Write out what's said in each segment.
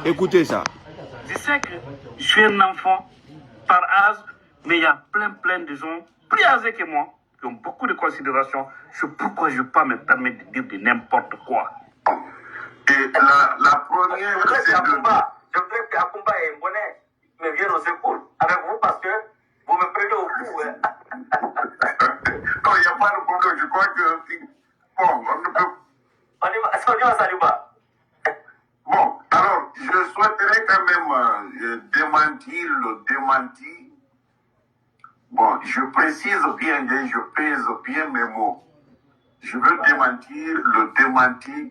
Écoutez ça. Je sais que je suis un enfant par âge, mais il y a plein de gens plus âgés que moi qui ont beaucoup de considération. C'est pourquoi je ne peux pas me permettre de dire de n'importe quoi. Et la première, c'est de... Je voudrais que Akumba et Mbonnet me viennent au secours avec vous parce que vous me prenez au cou. Non, il n'y a pas de problème. Je crois que... Bon, on ne peut... On y va, Saliba. Bon, alors, je souhaiterais quand même démentir le démenti. Bon, je précise bien, je pèse bien mes mots. Je veux démentir le démenti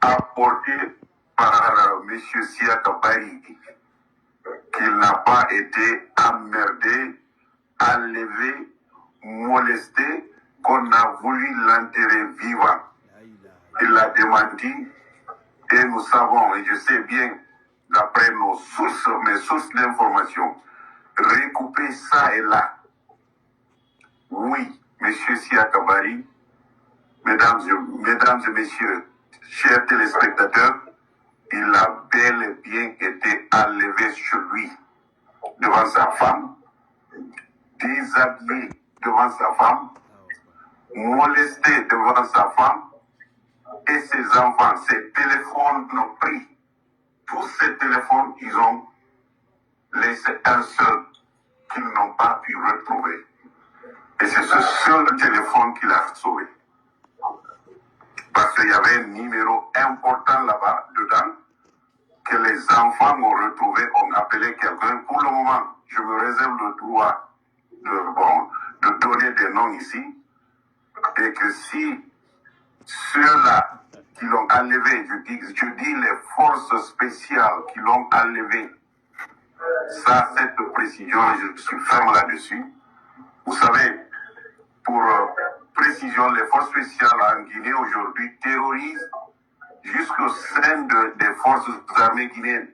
apporté par M. Siaka Bari, qu'il n'a pas été emmerdé, enlevé, molesté, qu'on a voulu l'enterrer vivant. Il l'a démenti et nous savons, et je sais bien, d'après mes sources d'information, recouper ça et là. Oui, M. Siaka Bari, mesdames et messieurs, chers téléspectateurs, il a bel et bien été enlevé chez lui, devant sa femme, déshabillé devant sa femme, molesté devant sa femme, et ses enfants, ses téléphones ont pris. Tous ces téléphones, ils ont laissé un seul qu'ils n'ont pas pu retrouver. Et c'est ce seul téléphone qu'il a sauvé. Parce qu'il y avait un numéro important là-bas, dedans, que les enfants ont retrouvé, ont appelé quelqu'un. Pour le moment, je me réserve le droit de donner des noms ici. Et que si ceux-là qui l'ont enlevé, je dis les forces spéciales qui l'ont enlevé, ça, cette précision, je suis ferme là-dessus. Vous savez, pour précision, les forces spéciales en Guinée aujourd'hui terrorisent jusqu'au sein des forces armées guinéennes.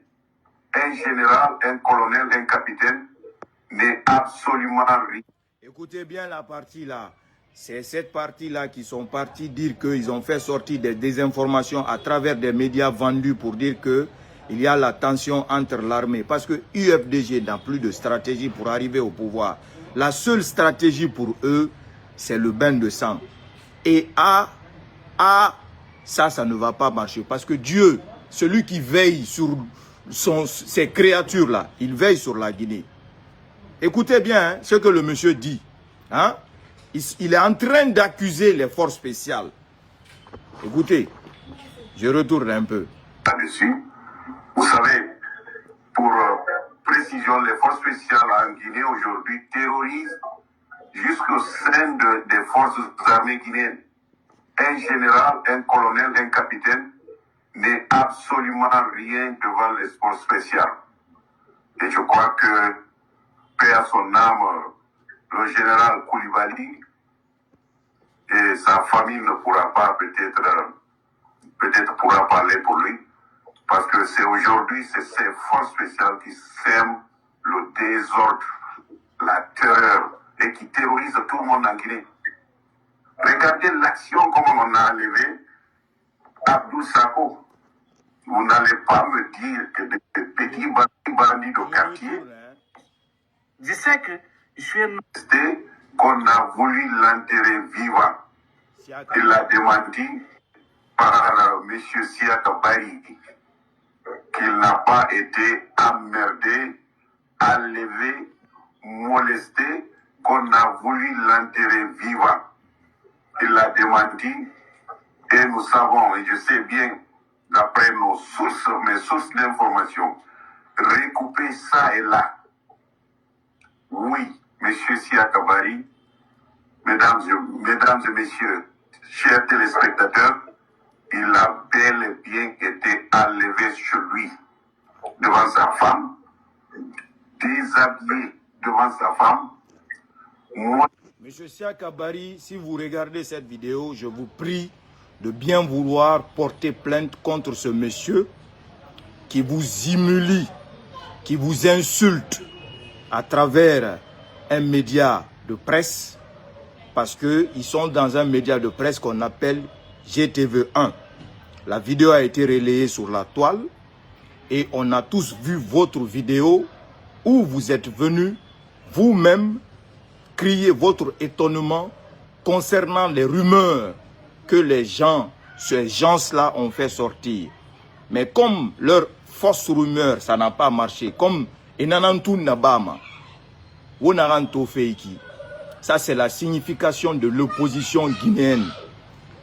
Un général, un colonel, un capitaine n'est absolument rien. Écoutez bien la partie là. C'est cette partie-là qui sont partis dire qu'ils ont fait sortir des désinformations à travers des médias vendus pour dire qu'il y a la tension entre l'armée. Parce que UFDG n'a plus de stratégie pour arriver au pouvoir. La seule stratégie pour eux, c'est le bain de sang. Et ça ne va pas marcher. Parce que Dieu, celui qui veille sur ces créatures-là, il veille sur la Guinée. Écoutez bien hein, ce que le monsieur dit. Hein? Il est en train d'accuser les forces spéciales. Écoutez, je retourne un peu. Là-dessus, vous savez, pour précision, les forces spéciales en Guinée aujourd'hui terrorisent jusqu'au sein des forces armées guinéennes. Un général, un colonel, un capitaine n'est absolument rien devant les forces spéciales. Et je crois que, paix à son âme, le général Koulibaly et sa famille ne pourra pas peut-être pourra parler pour lui, parce que c'est aujourd'hui ces forces spéciales qui sèment le désordre, la terreur et qui terrorisent tout le monde en Guinée. Regardez l'action comme on a enlevé Abdou Sako. Vous n'allez pas me dire que des petits bandits de quartier, Je sais que je suis un... qu'on a voulu l'enterrer vivant. Il l'a démenti par M. Siaka Bari, qu'il n'a pas été emmerdé, enlevé, molesté, qu'on a voulu l'enterrer vivant. Il l'a démenti et nous savons, et je sais bien, d'après mes sources d'information, recouper ça et là. Oui, M. Siaka Bari, mesdames et messieurs, chers téléspectateurs, il a bel et bien été enlevé chez lui, devant sa femme, déshabillé devant sa femme. Monsieur Siaka Bari, si vous regardez cette vidéo, je vous prie de bien vouloir porter plainte contre ce monsieur qui vous humilie, qui vous insulte à travers un média de presse, parce qu'ils sont dans un média de presse qu'on appelle GTV1. La vidéo a été relayée sur la toile Et on a tous vu votre vidéo où vous êtes venu vous-même crier votre étonnement concernant les rumeurs que ces gens-là ont fait sortir. Mais comme leur fausse rumeur, ça n'a pas marché, comme Enanantou Nabama, Wonaranto Feiki, ça c'est la signification de l'opposition guinéenne.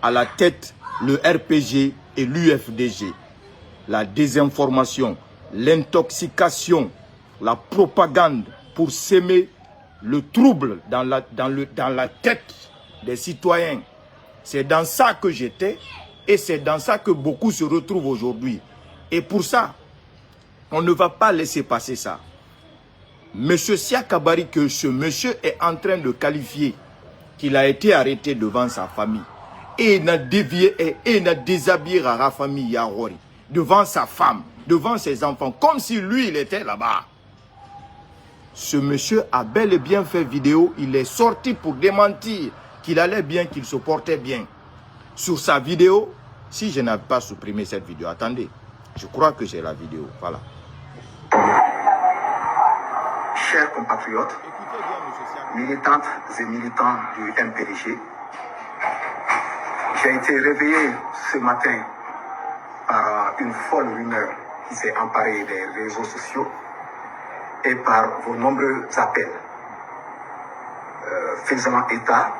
À la tête, le RPG et l'UFDG. La désinformation, l'intoxication, la propagande pour s'aimer le trouble dans la tête des citoyens. C'est dans ça que j'étais et c'est dans ça que beaucoup se retrouvent aujourd'hui. Et pour ça, on ne va pas laisser passer ça. Monsieur Siakabari, que ce monsieur est en train de qualifier, qu'il a été arrêté devant sa famille, et n'a dévié et n'a déshabillé la famille Yahori, devant sa femme, devant ses enfants, comme si lui, il était là-bas. Ce monsieur a bel et bien fait vidéo, il est sorti pour démentir qu'il allait bien, qu'il se portait bien. Sur sa vidéo, si je n'avais pas supprimé cette vidéo, attendez, je crois que j'ai la vidéo, voilà. Chers compatriotes, militantes et militants du MPDG, j'ai été réveillé ce matin par une folle rumeur qui s'est emparée des réseaux sociaux et par vos nombreux appels faisant état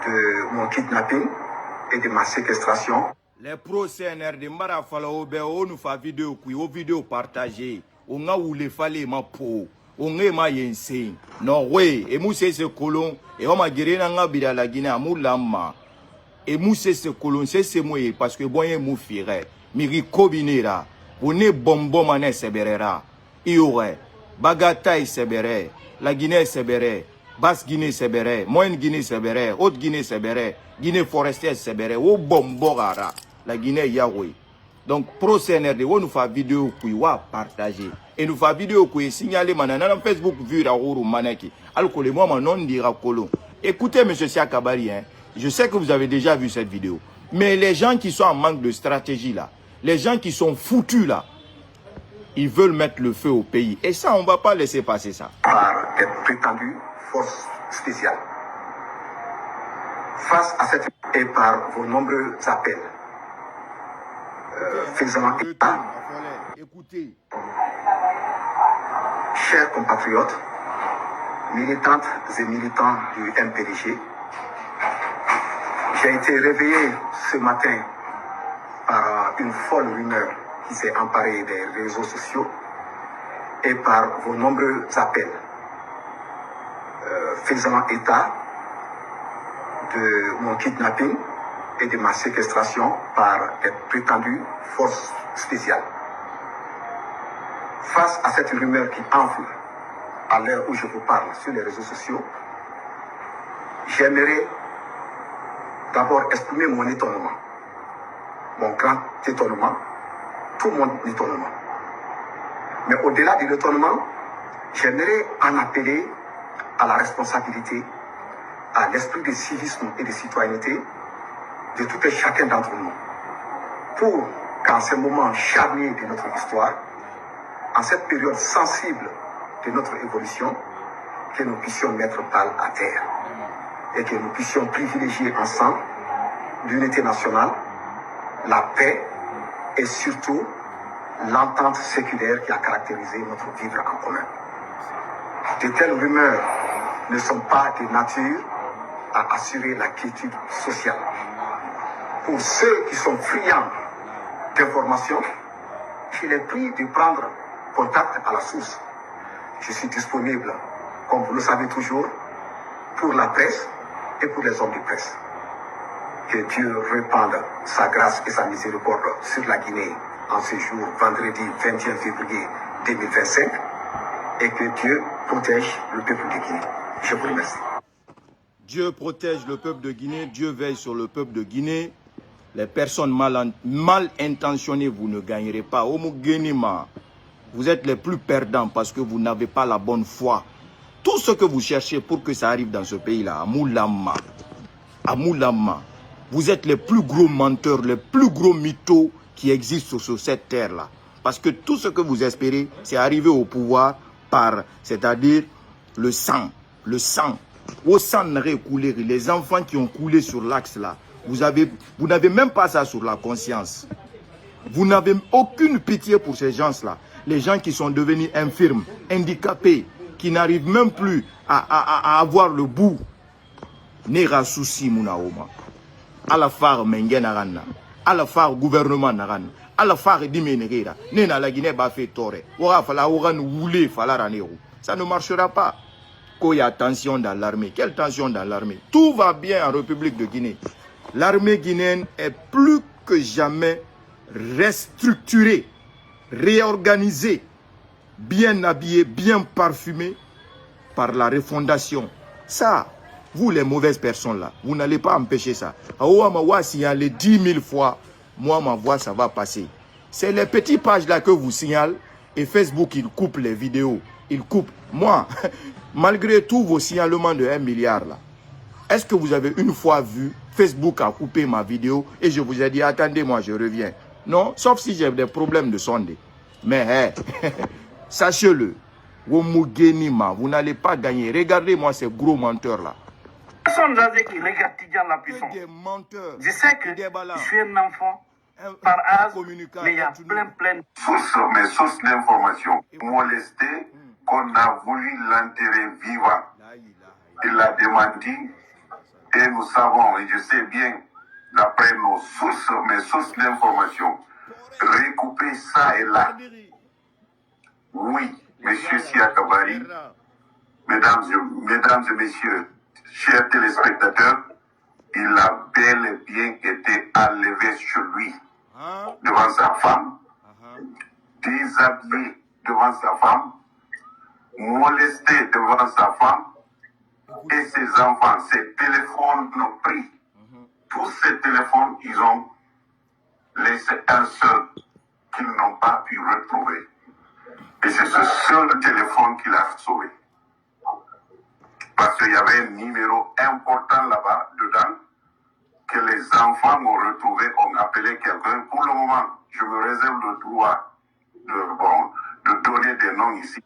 de mon kidnapping et de ma séquestration. Les pro-CNR de Marafala nous fait vidéo partagée. On a où les fallait ma peau. On est ma yense. Non, oui. Et mousse ce colon. Et on m'a guéri dans la bida la Guinée à Moulama. Et mousse ce colon, c'est moi. Parce que bon, il m'a fait. Miri Kobinera. On est bonbon mané seberera. Iore. Bagataï sebere. La Guinée sebere. Basse Guinée sebere. Moyenne Guinée sebere. Haute Guinée sebere. Guinée forestière sebere. Ou bombogara. La Guinée Yahweh. Donc, pro CNRD, on nous fait vidéo qui va partager. Et nous fait vidéo qui est signalé maintenant dans Facebook vu la roue manaki. Alors que les moments non dira colon. Écoutez, monsieur Siakabari, hein, je sais que vous avez déjà vu cette vidéo. Mais les gens qui sont en manque de stratégie là, les gens qui sont foutus là, ils veulent mettre le feu au pays. Et ça, on ne va pas laisser passer ça. Par des prétendues forces spéciales. Face à cette et par vos nombreux appels. Faisant état. Écoutez. Chers compatriotes, militantes et militants du MPDG, j'ai été réveillé ce matin par une folle rumeur qui s'est emparée des réseaux sociaux et par vos nombreux appels faisant état de mon kidnapping et de ma séquestration par des prétendues forces spéciales. Face à cette rumeur qui enfle à l'heure où je vous parle sur les réseaux sociaux, j'aimerais d'abord exprimer mon étonnement, mon grand étonnement, tout mon étonnement. Mais au-delà de l'étonnement, j'aimerais en appeler à la responsabilité, à l'esprit de civisme et de citoyenneté de tout et chacun d'entre nous, pour qu'en ce moment charnier de notre histoire, en cette période sensible de notre évolution, que nous puissions mettre balle à terre et que nous puissions privilégier ensemble l'unité nationale, la paix et surtout l'entente séculaire qui a caractérisé notre vivre en commun. De telles rumeurs ne sont pas de nature à assurer la quiétude sociale. Pour ceux qui sont friands d'informations, je les prie de prendre contact à la source. Je suis disponible, comme vous le savez toujours, pour la presse et pour les hommes de presse. Que Dieu répande sa grâce et sa miséricorde sur la Guinée en ce jour, vendredi 21 février 2025, et que Dieu protège le peuple de Guinée. Je vous remercie. Dieu protège le peuple de Guinée, Dieu veille sur le peuple de Guinée. Les personnes mal intentionnées, vous ne gagnerez pas. Vous êtes les plus perdants parce que vous n'avez pas la bonne foi. Tout ce que vous cherchez pour que ça arrive dans ce pays-là, à Moulama, vous êtes les plus gros menteurs, les plus gros mythos qui existent sur cette terre-là. Parce que tout ce que vous espérez, c'est arriver au pouvoir par, c'est-à-dire le sang. Le sang. Au sang n'aurait coulé. Les enfants qui ont coulé sur l'axe là, vous n'avez même pas ça sur la conscience. Vous n'avez aucune pitié pour ces gens-là. Les gens qui sont devenus infirmes, handicapés, qui n'arrivent même plus à avoir le bout. Nera souci munaoma. À la phare mengen arana. À la phare gouvernement narana. À la phare dimenera. Nena la Guinée ba fait tort. Ora fala ora nous rouler fala ranero. Ça ne marchera pas. Qu'il y a tension dans l'armée. Quelle tension dans l'armée? Tout va bien en République de Guinée. L'armée guinéenne est plus que jamais restructurée, réorganisée, bien habillée, bien parfumée par la refondation. Ça, vous les mauvaises personnes là, vous n'allez pas empêcher ça. Si il y a les 10 000 fois, moi ma voix ça va passer. C'est les petites pages là que vous signalez et Facebook il coupe les vidéos. Il coupe. Moi, malgré tous vos signalements de 1 milliard là, est-ce que vous avez une fois vu Facebook a coupé ma vidéo et je vous ai dit attendez moi je reviens? Non, sauf si j'ai des problèmes de sondé. Mais sachez-le, vous n'allez pas gagner. Regardez-moi ces gros menteurs là. Personne qui regarde la puissance. Des menteurs. Je sais que je suis un enfant par âge, mais il y a plein. Mes sources d'information molestées qu'on a voulu l'enterrer vivant. Il l'a démenti et nous savons, et je sais bien, d'après mes sources d'information, recouper ça et là. Oui, monsieur Siakabari, mesdames et messieurs, chers téléspectateurs, il a bel et bien été enlevé chez lui, devant sa femme, déshabillé devant sa femme, molesté devant sa femme, et ses enfants, ses téléphones l'ont pris. Tous ces téléphones, ils ont laissé un seul qu'ils n'ont pas pu retrouver. Et c'est ce seul téléphone qu'il a sauvé. Parce qu'il y avait un numéro important là-bas, dedans, que les enfants ont retrouvé, ont appelé quelqu'un. Pour le moment, je me réserve le droit de donner des noms ici.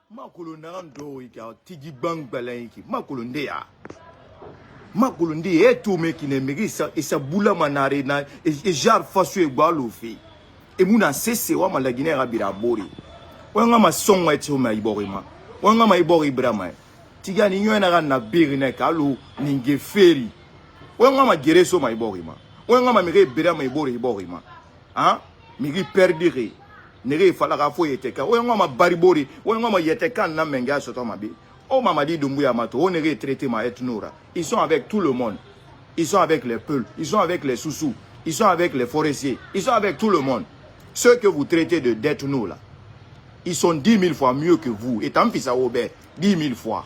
Makolonde est tout mec qui ne mérite et sa boula manare na et jar fasu e gbalo fe e muna sese wa malagine rabira bori wanga ma songa eto ma iborima wanga ma ibori brama tigani nyona na birine kalu ninge feri wanga ma gereso ma iborima wanga ma mire brama iborima hein miri perdire nere fala ga fo yeteka wanga ma baribori wanga ma yeteka na menga soto mabe. Oh Mamadi Doumbouya Mato, on est traité ma ethnora. Ils sont avec tout le monde. Ils sont avec les Peuls, ils sont avec les Soussous, ils sont avec les forestiers, ils sont avec tout le monde. Ceux que vous traitez de d'ethno là, ils sont 10 000 fois mieux que vous. Et tant pis ça obé 10 000 fois.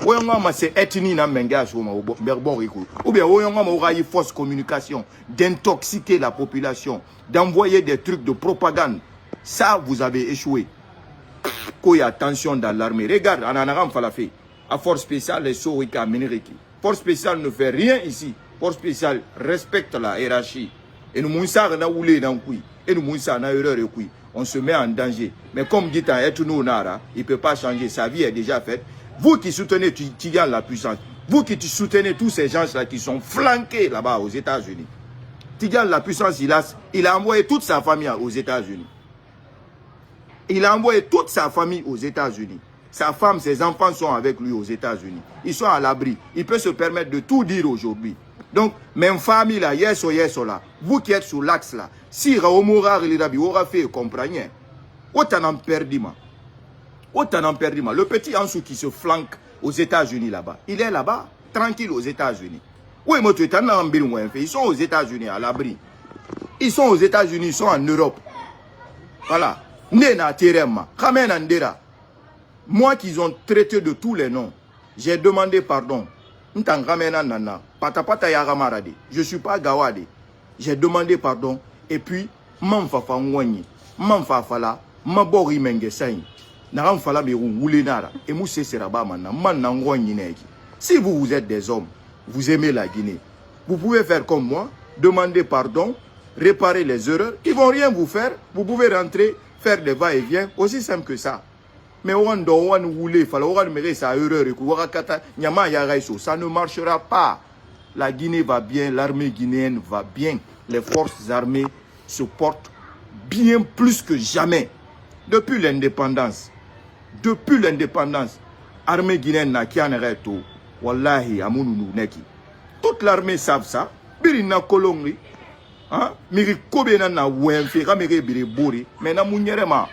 Oyongama c'est ethnie na mengas ou berboriku. Ou bien oyongama aura une fausse communication, d'intoxiquer la population, d'envoyer des trucs de propagande. Ça vous avez échoué. Qu'il y a tension dans l'armée. Regarde, en Anaram Falafé, à force spéciale, les Sourika Ménériki. Force spéciale ne fait rien ici. Force spéciale respecte la hiérarchie. Et nous mounsar na oulé dans kui. Et nous mounsar na erreur et kui. On se met en danger. Mais comme dit en Etounou Nara, il ne peut pas changer. Sa vie est déjà faite. Vous qui soutenez Tigan la puissance, vous qui soutenez tous ces gens-là qui sont flanqués là-bas aux États-Unis. Tigan la puissance, il a envoyé toute sa famille aux États-Unis. Il a envoyé toute sa famille aux États-Unis. Sa femme, ses enfants sont avec lui aux États-Unis. Ils sont à l'abri. Il peut se permettre de tout dire aujourd'hui. Donc, même famille là, yes là, vous qui êtes sur l'axe là, si Raomora Rilirabi aura fait compagnie, autant en perdima. Autant en perdima. Le petit Ansou qui se flanque aux États-Unis là-bas, il est là-bas, tranquille aux États-Unis. Oui, moi, tu es en ils sont aux États-Unis à l'abri. Ils sont aux États-Unis, ils sont en Europe. Voilà. Nena Terema, Kamenandera. Moi qu'ils ont traité de tous les noms, j'ai demandé pardon. Je ne suis pas Gawade. J'ai demandé pardon. Et puis, Mamfafa Ngwani, Mamfafala, Mabori Mengesai, Naramfala Beru Wulenara, et Moussé Serabamana, Manangwani Neki. Si vous êtes des hommes, vous aimez la Guinée, vous pouvez faire comme moi, demander pardon, réparer les erreurs. Ils ne vont rien vous faire. Vous pouvez rentrer, faire des va-et-vient, aussi simple que ça. Mais on doit rouler, ça ne marchera pas. La Guinée va bien, l'armée guinéenne va bien. Les forces armées se portent bien plus que jamais. Depuis l'indépendance, l'armée guinéenne n'a qu'un reto. Wallahi, amounounou neki. Toute l'armée savent ça. Birina kolongri. Hein? Miri kobena na wenfe, kamere biri bori. Mais na munyerema.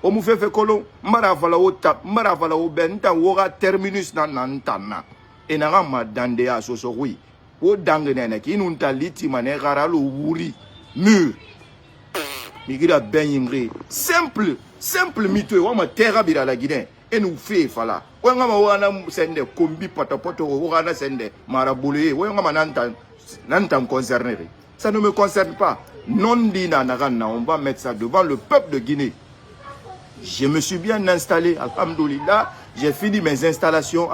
O mu fefe kolong. Maravala o tap, maravala o benta, wora terminus na nantana. Et na rama dande a sosorui. O dangene ki inunta liti mane garalo wuri. Mur. Migira ben yingri. Simple mitwe. Wama terra bira la Guinée. Et nous fait fala. Wangama wana sende kombi patapoto wana sende maraboué. Wangama nantan concerné. Ça ne me concerne pas. Non dina nagana, on va mettre ça devant le peuple de Guinée. Je me suis bien installé, alhamdoulilah. J'ai fini mes installations.